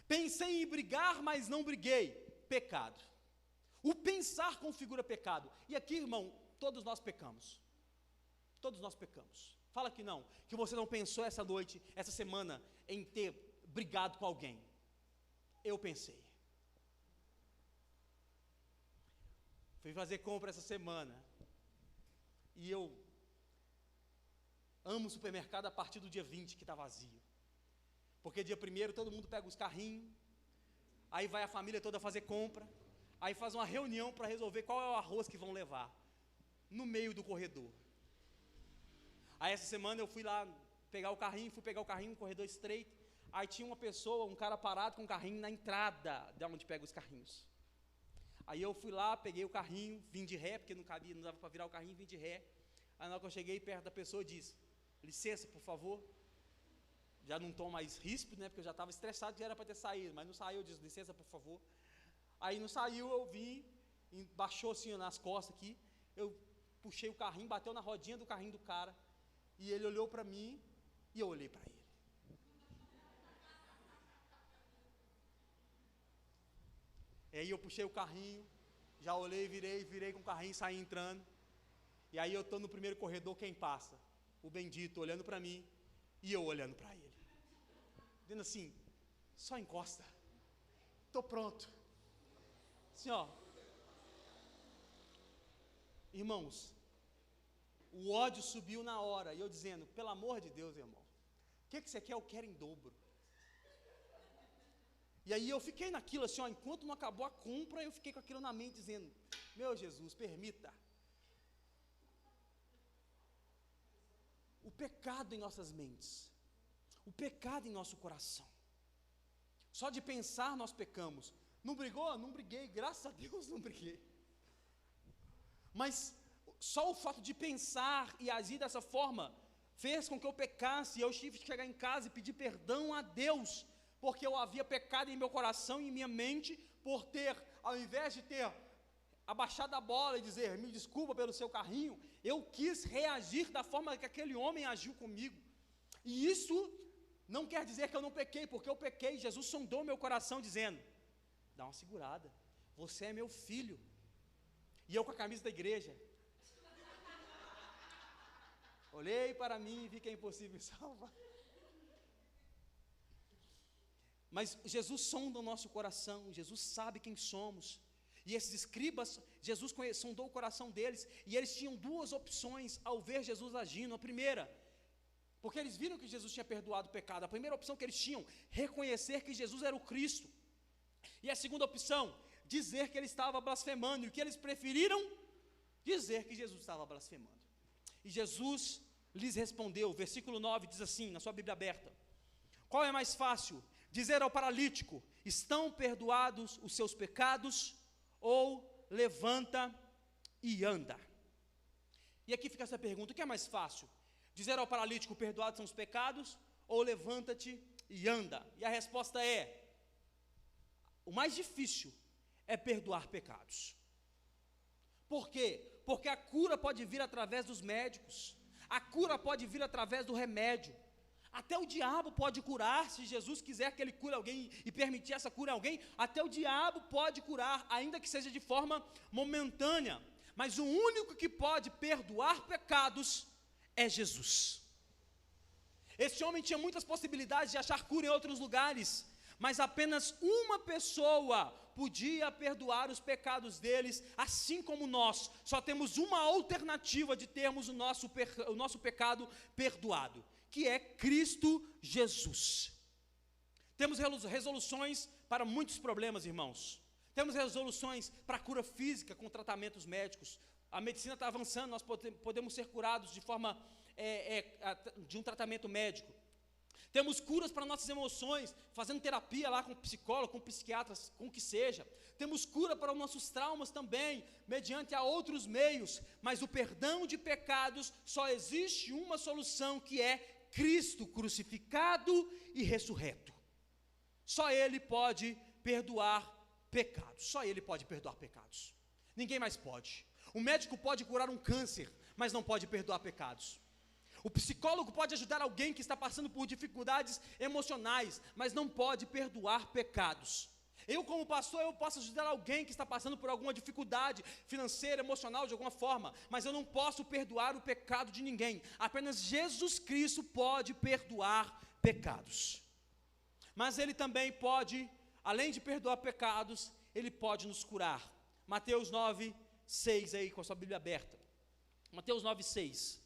Pensei em brigar, mas não briguei, pecado. O pensar configura pecado. E aqui, irmão, todos nós pecamos. Todos nós pecamos. Fala que não, que você não pensou essa noite, essa semana, em ter brigado com alguém. Eu pensei. Fui fazer compra essa semana, e eu amo o supermercado a partir do dia 20, que está vazio, porque dia 1º todo mundo pega os carrinhos, aí vai a família toda fazer compra, aí faz uma reunião para resolver qual é o arroz que vão levar, no meio do corredor. Aí essa semana eu fui lá pegar o carrinho, um corredor estreito, aí tinha uma pessoa, um cara parado com o carrinho na entrada de onde pega os carrinhos. Aí eu fui lá, peguei o carrinho, vim de ré, porque não cabia, não dava para virar o carrinho, vim de ré. Aí na hora que eu cheguei perto da pessoa, eu disse: licença, por favor. Já num tom mais ríspido, né, porque eu já estava estressado, já era para ter saído, mas não saiu, eu disse: licença, por favor. Aí não saiu, eu vim, baixou assim nas costas aqui, eu puxei o carrinho, bateu na rodinha do carrinho do cara, e ele olhou para mim, e eu olhei para ele. E aí eu puxei o carrinho, já olhei, virei com o carrinho, saí entrando. E aí eu estou no primeiro corredor, quem passa? O bendito olhando para mim, e eu olhando para ele. Dizendo assim: só encosta, estou pronto. Assim, ó. Irmãos, o ódio subiu na hora, e eu dizendo: pelo amor de Deus, irmão, o que você quer? Eu quero em dobro. E aí eu fiquei naquilo assim, ó, enquanto não acabou a compra, eu fiquei com aquilo na mente, dizendo: meu Jesus, permita. O pecado em nossas mentes, o pecado em nosso coração. Só de pensar nós pecamos. Não brigou? Não briguei, graças a Deus não briguei. Mas só o fato de pensar e agir dessa forma fez com que eu pecasse, e eu tive que chegar em casa e pedir perdão a Deus, porque eu havia pecado em meu coração e em minha mente, por ter, ao invés de ter abaixado a bola e dizer: me desculpa pelo seu carrinho, eu quis reagir da forma que aquele homem agiu comigo. E isso não quer dizer que eu não pequei, porque eu pequei. Jesus sondou meu coração dizendo: dá uma segurada, você é meu filho. E eu com a camisa da igreja, olhei para mim e vi que é impossível me salvar. Mas Jesus sonda o nosso coração, Jesus sabe quem somos. E esses escribas, Jesus sondou o coração deles, e eles tinham duas opções ao ver Jesus agindo. A primeira, porque eles viram que Jesus tinha perdoado o pecado. A primeira opção que eles tinham, reconhecer que Jesus era o Cristo. E a segunda opção, dizer que ele estava blasfemando. E o que eles preferiram? Dizer que Jesus estava blasfemando. E Jesus lhes respondeu, versículo 9 diz assim, na sua Bíblia aberta: qual é mais fácil, dizer ao paralítico: estão perdoados os seus pecados, ou levanta e anda? E aqui fica essa pergunta: o que é mais fácil? Dizer ao paralítico: perdoados são os pecados, ou levanta-te e anda? E a resposta é: o mais difícil é perdoar pecados. Por quê? Porque a cura pode vir através dos médicos, a cura pode vir através do remédio. Até o diabo pode curar, se Jesus quiser que ele cure alguém e permitir essa cura a alguém, até o diabo pode curar, ainda que seja de forma momentânea. Mas o único que pode perdoar pecados é Jesus. Esse homem tinha muitas possibilidades de achar cura em outros lugares, mas apenas uma pessoa podia perdoar os pecados deles, assim como nós só temos uma alternativa de termos o nosso pecado perdoado, que é Cristo Jesus. Temos resoluções para muitos problemas, irmãos. Temos resoluções para a cura física com tratamentos médicos. A medicina está avançando, nós podemos ser curados de forma de um tratamento médico. Temos curas para nossas emoções, fazendo terapia lá com psicólogo, com psiquiatras, com o que seja. Temos cura para os nossos traumas também, mediante a outros meios. Mas o perdão de pecados, só existe uma solução, que é Cristo crucificado e ressurreto. Só Ele pode perdoar pecados. Só Ele pode perdoar pecados. Ninguém mais pode. O médico pode curar um câncer, mas não pode perdoar pecados. O psicólogo pode ajudar alguém que está passando por dificuldades emocionais, mas não pode perdoar pecados. Eu, como pastor, eu posso ajudar alguém que está passando por alguma dificuldade financeira, emocional, de alguma forma, mas eu não posso perdoar o pecado de ninguém. Apenas Jesus Cristo pode perdoar pecados. Mas Ele também pode, além de perdoar pecados, Ele pode nos curar. Mateus 9:6 aí, com a sua Bíblia aberta. Mateus 9:6.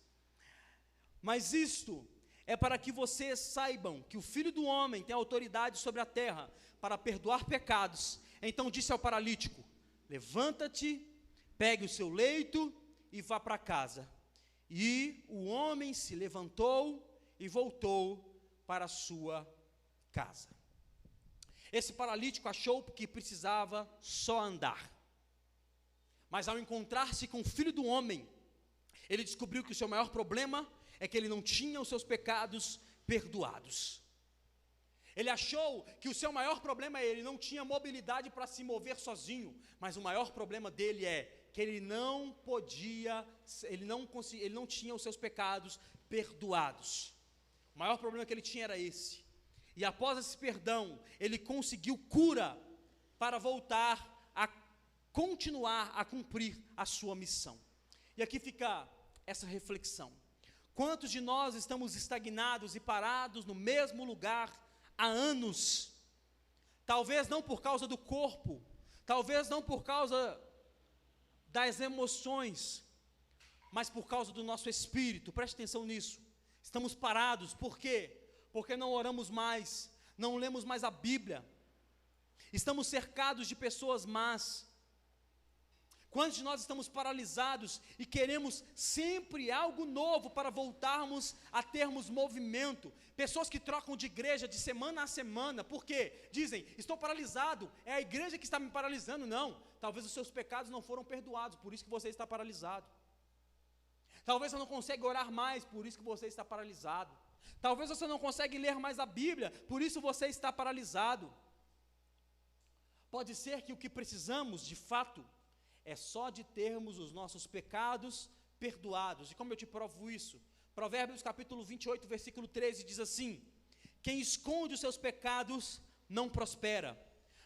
Mas isto é para que vocês saibam que o Filho do Homem tem autoridade sobre a terra para perdoar pecados. Então disse ao paralítico: levanta-te, pegue o seu leito e vá para casa. E o homem se levantou e voltou para a sua casa. Esse paralítico achou que precisava só andar. Mas ao encontrar-se com o Filho do Homem, ele descobriu que o seu maior problema é que ele não tinha os seus pecados perdoados. Ele achou que o seu maior problema é ele não tinha mobilidade para se mover sozinho, mas o maior problema dele é que ele não podia, ele não tinha os seus pecados perdoados. O maior problema que ele tinha era esse. E após esse perdão, ele conseguiu cura para voltar a continuar a cumprir a sua missão. E aqui fica essa reflexão. Quantos de nós estamos estagnados e parados no mesmo lugar há anos? Talvez não por causa do corpo, talvez não por causa das emoções, mas por causa do nosso espírito. Preste atenção nisso. Estamos parados, por quê? Porque não oramos mais, não lemos mais a Bíblia. Estamos cercados de pessoas más. Quantos de nós estamos paralisados e queremos sempre algo novo para voltarmos a termos movimento? Pessoas que trocam de igreja de semana a semana, por quê? Dizem: estou paralisado, é a igreja que está me paralisando. Não, talvez os seus pecados não foram perdoados, por isso que você está paralisado. Talvez você não consiga orar mais, por isso que você está paralisado. Talvez você não consiga ler mais a Bíblia, por isso você está paralisado. Pode ser que o que precisamos, de fato, é só de termos os nossos pecados perdoados. E como eu te provo isso? Provérbios capítulo 28, versículo 13 diz assim: quem esconde os seus pecados não prospera,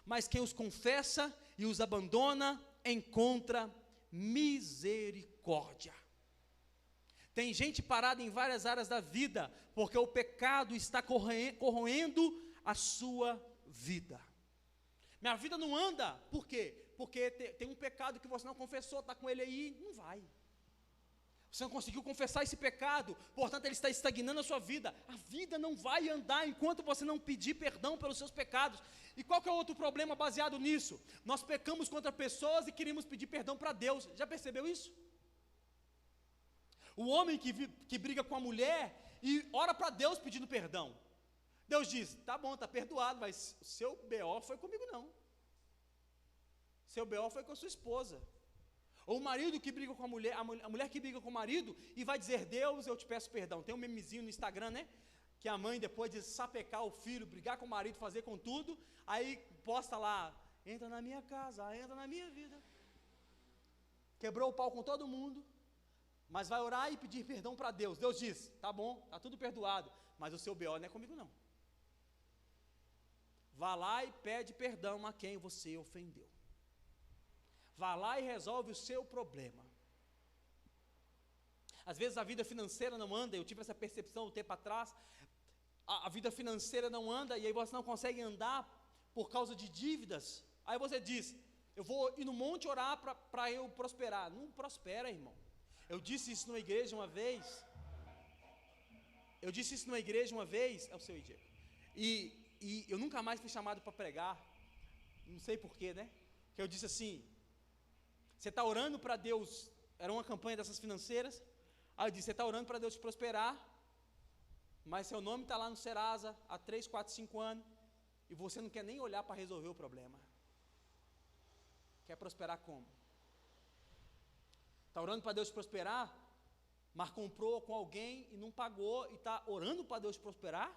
mas quem os confessa e os abandona encontra misericórdia. Tem gente parada em várias áreas da vida, porque o pecado está corroendo a sua vida. Minha vida não anda, por quê? Porque tem um pecado que você não confessou, está com ele aí, não vai. Você não conseguiu confessar esse pecado, portanto ele está estagnando a sua vida. A vida não vai andar enquanto você não pedir perdão pelos seus pecados. E qual que é o outro problema baseado nisso? Nós pecamos contra pessoas e queremos pedir perdão para Deus. Já percebeu isso? O homem que briga com a mulher e ora para Deus pedindo perdão. Deus diz: tá bom, está perdoado, mas o seu BO foi comigo não. Seu BO foi com a sua esposa. Ou o marido que briga com a mulher que briga com o marido e vai dizer: Deus, eu te peço perdão. Tem um memezinho no Instagram, né? que a mãe, depois de sapecar o filho, brigar com o marido, fazer com tudo, aí posta lá, entra na minha casa, entra na minha vida. Quebrou o pau com todo mundo, mas vai orar e pedir perdão para Deus. Deus diz, tá bom, tá tudo perdoado, mas o seu BO não é comigo não. Vá lá e pede perdão a quem você ofendeu. Vá lá e resolve o seu problema. Às vezes a vida financeira não anda, eu tive essa percepção um tempo atrás, a vida financeira não anda, e aí você não consegue andar por causa de dívidas, aí você diz, eu vou ir no monte orar para eu prosperar. Não prospera, irmão. Eu disse isso numa igreja uma vez, é o seu Diego, e eu nunca mais fui chamado para pregar, não sei porquê, né, que eu disse assim, você está orando para Deus, era uma campanha dessas financeiras, aí eu disse, você está orando para Deus te prosperar, mas seu nome está lá no Serasa há 3, 4, 5 anos, e você não quer nem olhar para resolver o problema. Quer prosperar como? Está orando para Deus te prosperar, mas comprou com alguém e não pagou, e está orando para Deus te prosperar?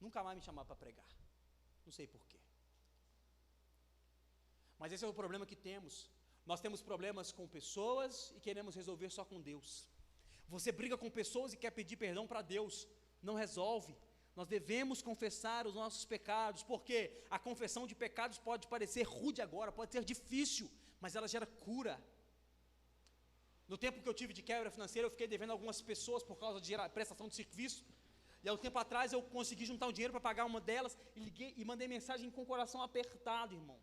Nunca mais me chamar para pregar, não sei porquê. Mas esse é o problema que temos. Nós temos problemas com pessoas e queremos resolver só com Deus. Você briga com pessoas e quer pedir perdão para Deus, não resolve. Nós devemos confessar os nossos pecados, porque a confissão de pecados pode parecer rude agora, pode ser difícil, mas ela gera cura. No tempo que eu tive de quebra financeira, eu fiquei devendo algumas pessoas por causa de prestação de serviço, e há um tempo atrás eu consegui juntar um dinheiro para pagar uma delas, e liguei e mandei mensagem com o coração apertado, irmão.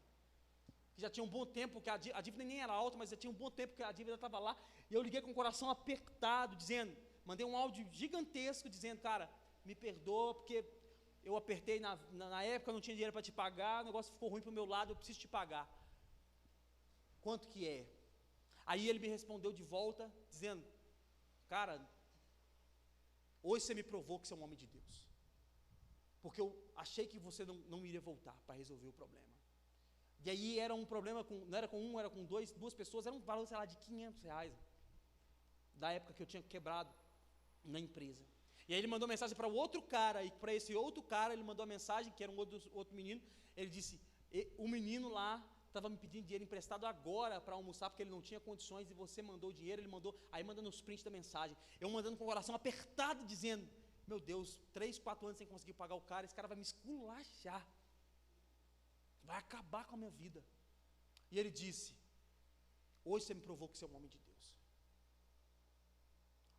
Já tinha um bom tempo, que a dívida nem era alta, mas já tinha um bom tempo que a dívida estava lá, e eu liguei com o coração apertado, dizendo, mandei um áudio gigantesco, dizendo, cara, me perdoa, porque eu apertei, na época eu não tinha dinheiro para te pagar, o negócio ficou ruim para o meu lado, eu preciso te pagar. Quanto que é? Aí ele me respondeu de volta, dizendo, cara, hoje você me provou que você é um homem de Deus, porque eu achei que você não iria voltar para resolver o problema. E aí era um problema, não era com um, era com duas pessoas, era um valor, sei lá, de R$500, da época que eu tinha quebrado na empresa. E aí ele mandou mensagem para o outro cara, e para esse outro cara ele mandou a mensagem, que era um outro menino, ele disse, o menino lá estava me pedindo dinheiro emprestado agora para almoçar, porque ele não tinha condições, e você mandou o dinheiro, ele mandou, aí mandando os prints da mensagem, eu mandando com o coração apertado, dizendo, meu Deus, 3, 4 anos sem conseguir pagar o cara, esse cara vai me esculachar, vai acabar com a minha vida. E ele disse, hoje você me provou que você é um homem de Deus.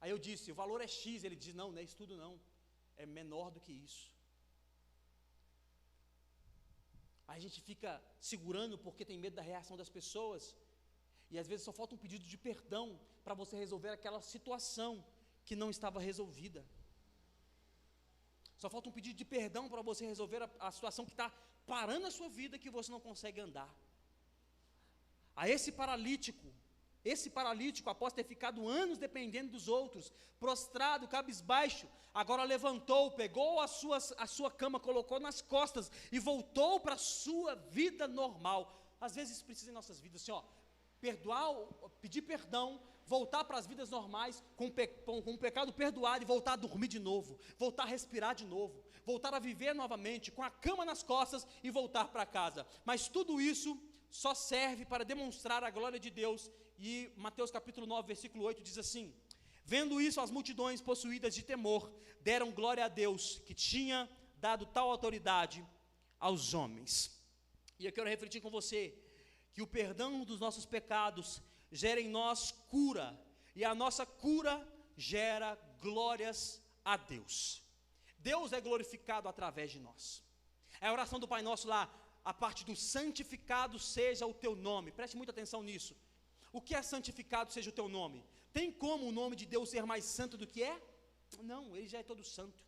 Aí eu disse, o valor é X, ele disse, não é isso tudo não, é menor do que isso. Aí a gente fica segurando porque tem medo da reação das pessoas, e às vezes só falta um pedido de perdão para você resolver aquela situação que não estava resolvida. Só falta um pedido de perdão para você resolver a situação que está parando a sua vida, que você não consegue andar. A esse paralítico, após ter ficado anos dependendo dos outros, prostrado, cabisbaixo, agora levantou, pegou a sua cama, colocou nas costas e voltou para a sua vida normal. Às vezes isso precisa em nossas vidas, assim, pedir perdão, voltar para as vidas normais, com o pecado perdoado, e voltar a dormir de novo, voltar a respirar de novo, voltar a viver novamente, com a cama nas costas e voltar para casa. Mas tudo isso só serve para demonstrar a glória de Deus. E Mateus capítulo 9, versículo 8 diz assim, vendo isso, as multidões possuídas de temor, deram glória a Deus, que tinha dado tal autoridade aos homens. E eu quero refletir com você, que o perdão dos nossos pecados gera em nós cura, e a nossa cura gera glórias a Deus. Deus é glorificado através de nós. É a oração do Pai Nosso lá, a parte do santificado seja o teu nome, preste muita atenção nisso. O que é santificado seja o teu nome? Tem como o nome de Deus ser mais santo do que é? Não, ele já é todo santo.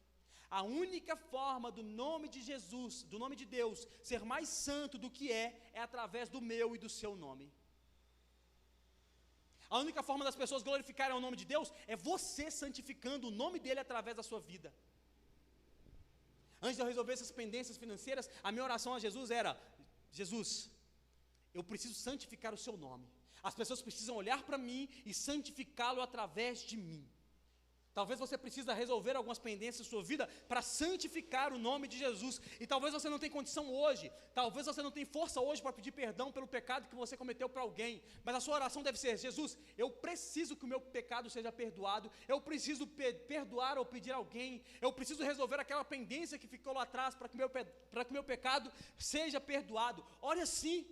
A única forma do nome de Jesus, do nome de Deus, ser mais santo do que é através do meu e do seu nome. A única forma das pessoas glorificarem o nome de Deus é você santificando o nome dele através da sua vida. Antes de eu resolver essas pendências financeiras, a minha oração a Jesus era, Jesus, eu preciso santificar o seu nome. As pessoas precisam olhar para mim e santificá-lo através de mim. Talvez você precisa resolver algumas pendências na sua vida para santificar o nome de Jesus. E talvez você não tenha condição hoje. Talvez você não tenha força hoje para pedir perdão pelo pecado que você cometeu para alguém. Mas a sua oração deve ser: Jesus, eu preciso que o meu pecado seja perdoado. Eu preciso perdoar ou pedir a alguém. Eu preciso resolver aquela pendência que ficou lá atrás para que o meu pecado seja perdoado. Ore assim.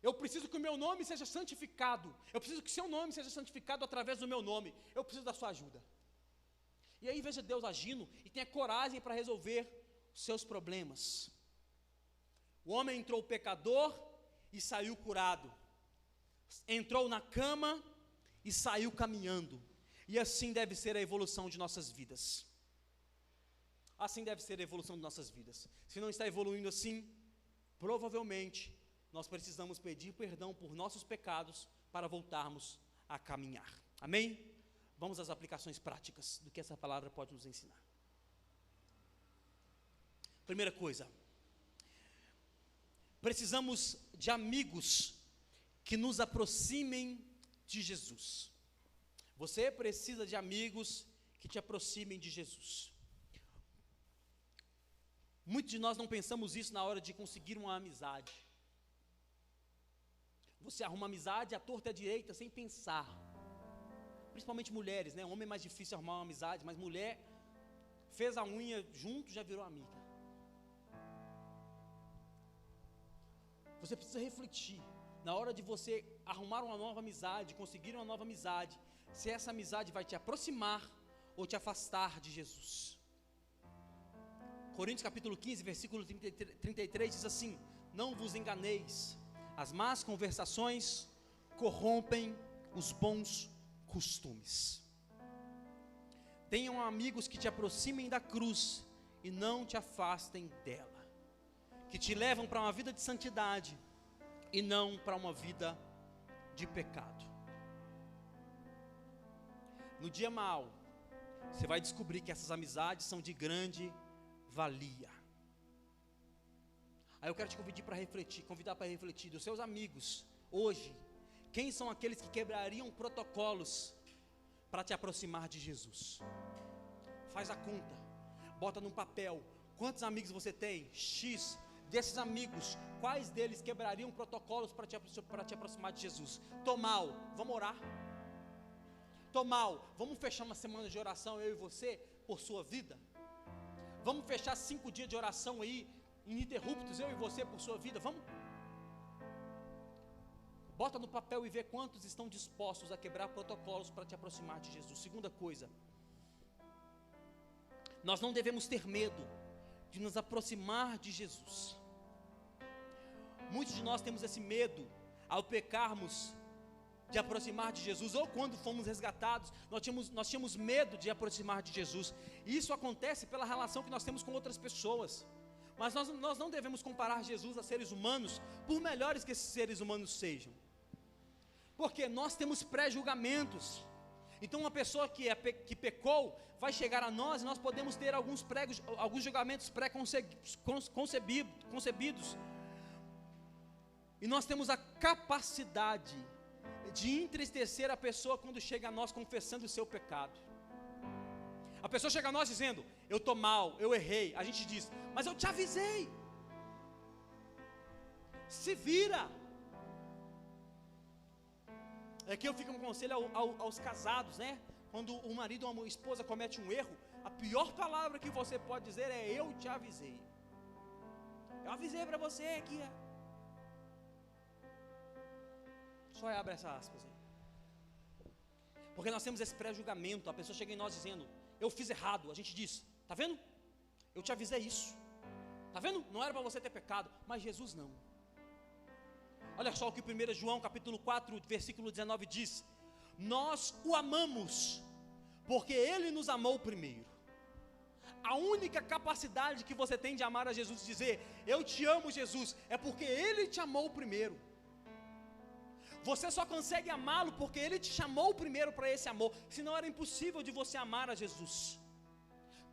Eu preciso que o meu nome seja santificado. Eu preciso que o seu nome seja santificado através do meu nome. Eu preciso da sua ajuda. E aí veja Deus agindo e tenha coragem para resolver os seus problemas. O homem entrou pecador e saiu curado. Entrou na cama e saiu caminhando. E assim deve ser a evolução de nossas vidas. Assim deve ser a evolução de nossas vidas. Se não está evoluindo assim, provavelmente nós precisamos pedir perdão por nossos pecados para voltarmos a caminhar. Amém? Vamos às aplicações práticas do que essa palavra pode nos ensinar. Primeira coisa, precisamos de amigos que nos aproximem de Jesus. Você precisa de amigos que te aproximem de Jesus. Muitos de nós não pensamos isso na hora de conseguir uma amizade. Você arruma amizade à torta e à direita sem pensar. Principalmente mulheres, né? Homem é mais difícil arrumar uma amizade, mas mulher fez a unha junto, já virou amiga. Você precisa refletir, na hora de você arrumar uma nova amizade, conseguir uma nova amizade, se essa amizade vai te aproximar ou te afastar de Jesus. Coríntios capítulo 15, versículo 33 diz assim: não vos enganeis, as más conversações corrompem os bons costumes. Tenham amigos que te aproximem da cruz e não te afastem dela, que te levam para uma vida de santidade e não para uma vida de pecado. No dia mau, você vai descobrir que essas amizades são de grande valia. Aí eu quero te convidar para refletir dos seus amigos hoje. Quem são aqueles que quebrariam protocolos para te aproximar de Jesus? Faz a conta, bota num papel, quantos amigos você tem? X. Desses amigos, quais deles quebrariam protocolos para te aproximar de Jesus? Tô mal, vamos orar. Tô mal, vamos fechar uma semana de oração, eu e você, por sua vida? Vamos fechar 5 dias de oração aí, ininterruptos, eu e você, por sua vida, vamos? Bota no papel e vê quantos estão dispostos a quebrar protocolos para te aproximar de Jesus. Segunda coisa, nós não devemos ter medo de nos aproximar de Jesus. Muitos de nós temos esse medo ao pecarmos de aproximar de Jesus, ou quando fomos resgatados, nós tínhamos medo de aproximar de Jesus. E isso acontece pela relação que nós temos com outras pessoas. Mas nós não devemos comparar Jesus a seres humanos, por melhores que esses seres humanos sejam, porque nós temos pré-julgamentos. Então uma pessoa que pecou vai chegar a nós e nós podemos ter alguns julgamentos pré-concebidos. E nós temos a capacidade de entristecer a pessoa quando chega a nós confessando o seu pecado. A pessoa chega a nós dizendo: eu estou mal, eu errei. A gente diz: mas eu te avisei, se vira. Aqui eu fico um conselho aos casados, né? Quando o marido ou a esposa comete um erro, a pior palavra que você pode dizer é: eu te avisei. Eu avisei para você aqui. Só abre essa aspas aí. Porque nós temos esse pré-julgamento. A pessoa chega em nós dizendo: eu fiz errado. A gente diz: tá vendo? Eu te avisei isso. Tá vendo? Não era para você ter pecado. Mas Jesus não. Olha só o que 1 João capítulo 4, versículo 19 diz: nós o amamos, porque Ele nos amou primeiro. A única capacidade que você tem de amar a Jesus e dizer: eu te amo, Jesus, é porque Ele te amou primeiro. Você só consegue amá-lo porque Ele te chamou primeiro para esse amor, senão era impossível de você amar a Jesus.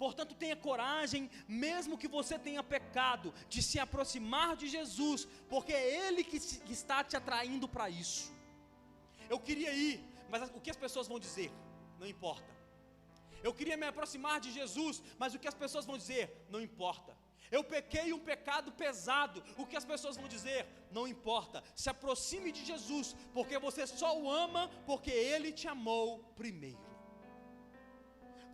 Portanto, tenha coragem, mesmo que você tenha pecado, de se aproximar de Jesus, porque é Ele que está te atraindo para isso. Eu queria ir, mas o que as pessoas vão dizer, não importa. Eu queria me aproximar de Jesus, mas o que as pessoas vão dizer? Não importa. Eu pequei um pecado pesado, o que as pessoas vão dizer? Não importa. Se aproxime de Jesus, porque você só o ama porque Ele te amou primeiro.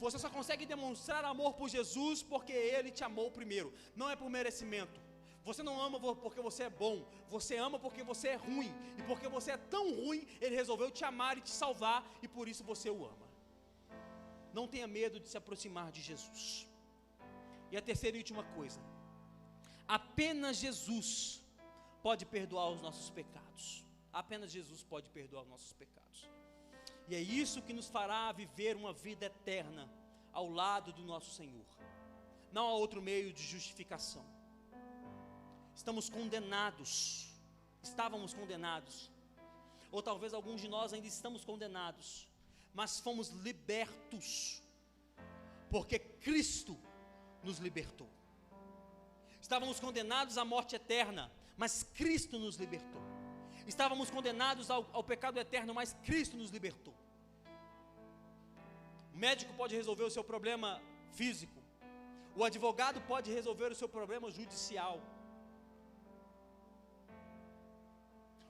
Você só consegue demonstrar amor por Jesus porque Ele te amou primeiro. Não é por merecimento. Você não ama porque você é bom, você ama porque você é ruim. E porque você é tão ruim, Ele resolveu te amar e te salvar, e por isso você o ama. Não tenha medo de se aproximar de Jesus. E a terceira e última coisa: apenas Jesus pode perdoar os nossos pecados. Apenas Jesus pode perdoar os nossos pecados. E é isso que nos fará viver uma vida eterna ao lado do nosso Senhor. Não há outro meio de justificação. Estamos condenados. Estávamos condenados. Ou talvez alguns de nós ainda estamos condenados. Mas fomos libertos. Porque Cristo nos libertou. Estávamos condenados à morte eterna, mas Cristo nos libertou. Estávamos condenados ao pecado eterno, mas Cristo nos libertou. O médico pode resolver o seu problema físico. O advogado pode resolver o seu problema judicial.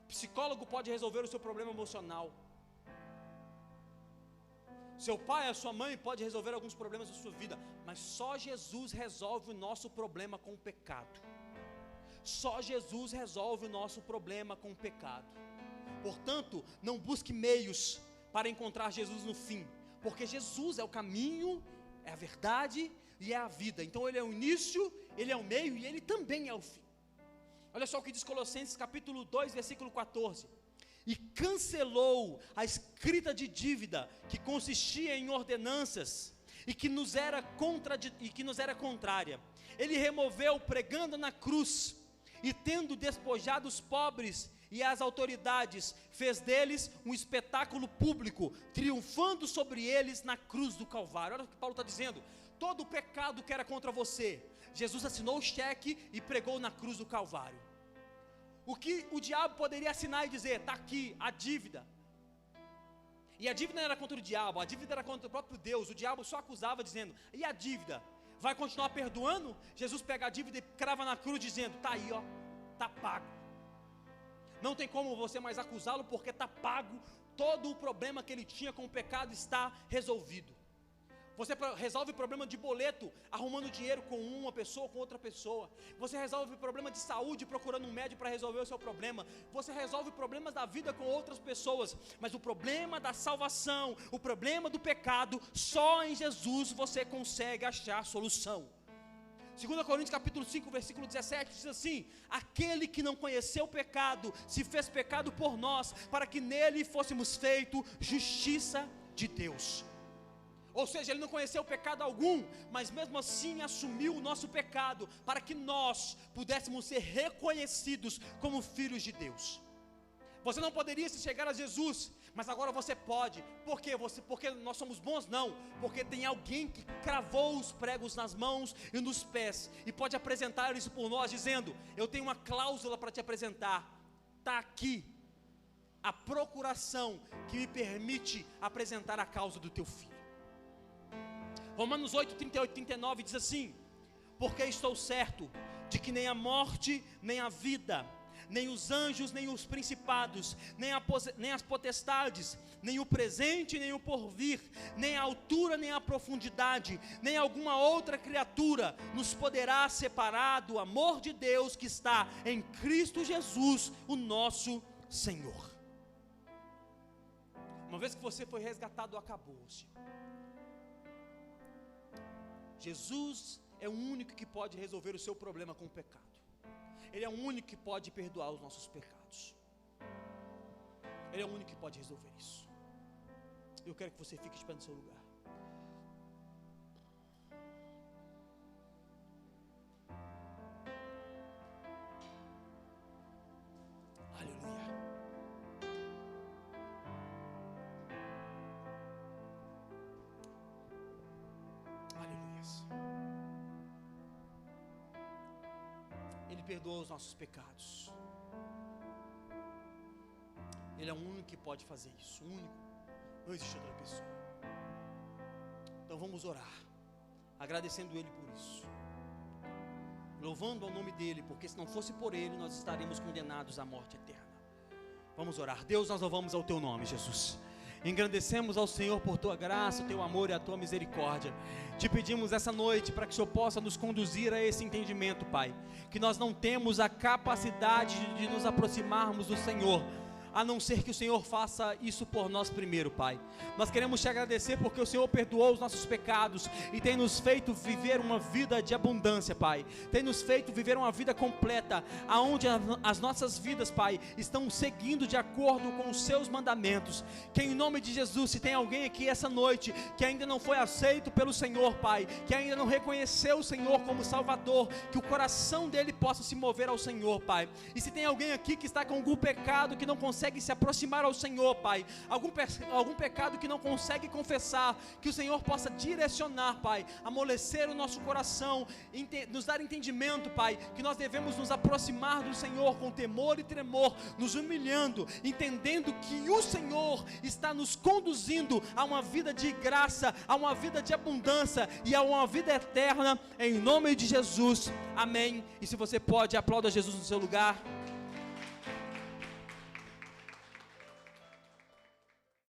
O psicólogo pode resolver o seu problema emocional. Seu pai, a sua mãe pode resolver alguns problemas da sua vida, mas só Jesus resolve o nosso problema com o pecado. Só Jesus resolve o nosso problema com o pecado. Portanto, não busque meios para encontrar Jesus no fim, porque Jesus é o caminho, é a verdade e é a vida. Então Ele é o início, Ele é o meio e Ele também é o fim. Olha só o que diz Colossenses capítulo 2, versículo 14. E cancelou a escrita de dívida que consistia em ordenanças e que nos era contrária. Ele removeu pregando na cruz, e tendo despojado os pobres e as autoridades, fez deles um espetáculo público, triunfando sobre eles na cruz do Calvário. Olha o que Paulo está dizendo: todo o pecado que era contra você, Jesus assinou o cheque e pregou na cruz do Calvário. O que o diabo poderia assinar e dizer: está aqui a dívida. E a dívida não era contra o diabo, a dívida era contra o próprio Deus. O diabo só acusava dizendo: e a dívida? Vai continuar perdoando? Jesus pega a dívida e crava na cruz dizendo: está aí, ó, está pago. Não tem como você mais acusá-lo, porque está pago. Todo o problema que ele tinha com o pecado está resolvido. Você resolve problema de boleto arrumando dinheiro com uma pessoa, com outra pessoa. Você resolve problema de saúde procurando um médico para resolver o seu problema. Você resolve problemas da vida com outras pessoas. Mas o problema da salvação, o problema do pecado, só em Jesus você consegue achar solução. 2 Coríntios capítulo 5, versículo 17 diz assim: aquele que não conheceu o pecado, se fez pecado por nós, para que nele fôssemos feito justiça de Deus. Ou seja, ele não conheceu pecado algum, mas mesmo assim assumiu o nosso pecado, para que nós pudéssemos ser reconhecidos como filhos de Deus. Você não poderia se chegar a Jesus, mas agora você pode. Por quê? Porque nós somos bons? Não, porque tem alguém que cravou os pregos nas mãos e nos pés, e pode apresentar isso por nós, dizendo: eu tenho uma cláusula para te apresentar, está aqui a procuração que me permite apresentar a causa do teu filho. Romanos 8, 38 e 39 diz assim: porque estou certo de que nem a morte, nem a vida, nem os anjos, nem os principados, nem as potestades, nem o presente, nem o porvir, nem a altura, nem a profundidade, nem alguma outra criatura nos poderá separar do amor de Deus que está em Cristo Jesus, o nosso Senhor. Uma vez que você foi resgatado, acabou-se. Jesus é o único que pode resolver o seu problema com o pecado. Ele é o único que pode perdoar os nossos pecados. Ele é o único que pode resolver isso. Eu quero que você fique de pé no seu lugar. Aleluia. Ele perdoa os nossos pecados. Ele é o único que pode fazer isso. O único. Não existe outra pessoa. Então vamos orar, agradecendo Ele por isso, louvando ao nome dEle, porque se não fosse por Ele, nós estaríamos condenados à morte eterna. Vamos orar. Deus, nós louvamos ao Teu nome, Jesus. Engrandecemos ao Senhor por Tua graça, o Teu amor e a Tua misericórdia. Te pedimos essa noite para que o Senhor possa nos conduzir a esse entendimento, Pai, que nós não temos a capacidade de nos aproximarmos do Senhor, a não ser que o Senhor faça isso por nós primeiro, Pai. Nós queremos Te agradecer porque o Senhor perdoou os nossos pecados e tem nos feito viver uma vida de abundância, Pai. Tem nos feito viver uma vida completa, aonde as nossas vidas, Pai, estão seguindo de acordo com os Seus mandamentos. Que em nome de Jesus, se tem alguém aqui essa noite que ainda não foi aceito pelo Senhor, Pai, que ainda não reconheceu o Senhor como Salvador, que o coração dele possa se mover ao Senhor, Pai. E se tem alguém aqui que está com algum pecado, que não consegue se aproximar ao Senhor, Pai, algum pecado que não consegue confessar, que o Senhor possa direcionar, Pai, amolecer o nosso coração, nos dar entendimento, Pai, que nós devemos nos aproximar do Senhor com temor e tremor, nos humilhando, entendendo que o Senhor está nos conduzindo a uma vida de graça, a uma vida de abundância e a uma vida eterna, em nome de Jesus, amém. E se você pode, aplauda Jesus no seu lugar.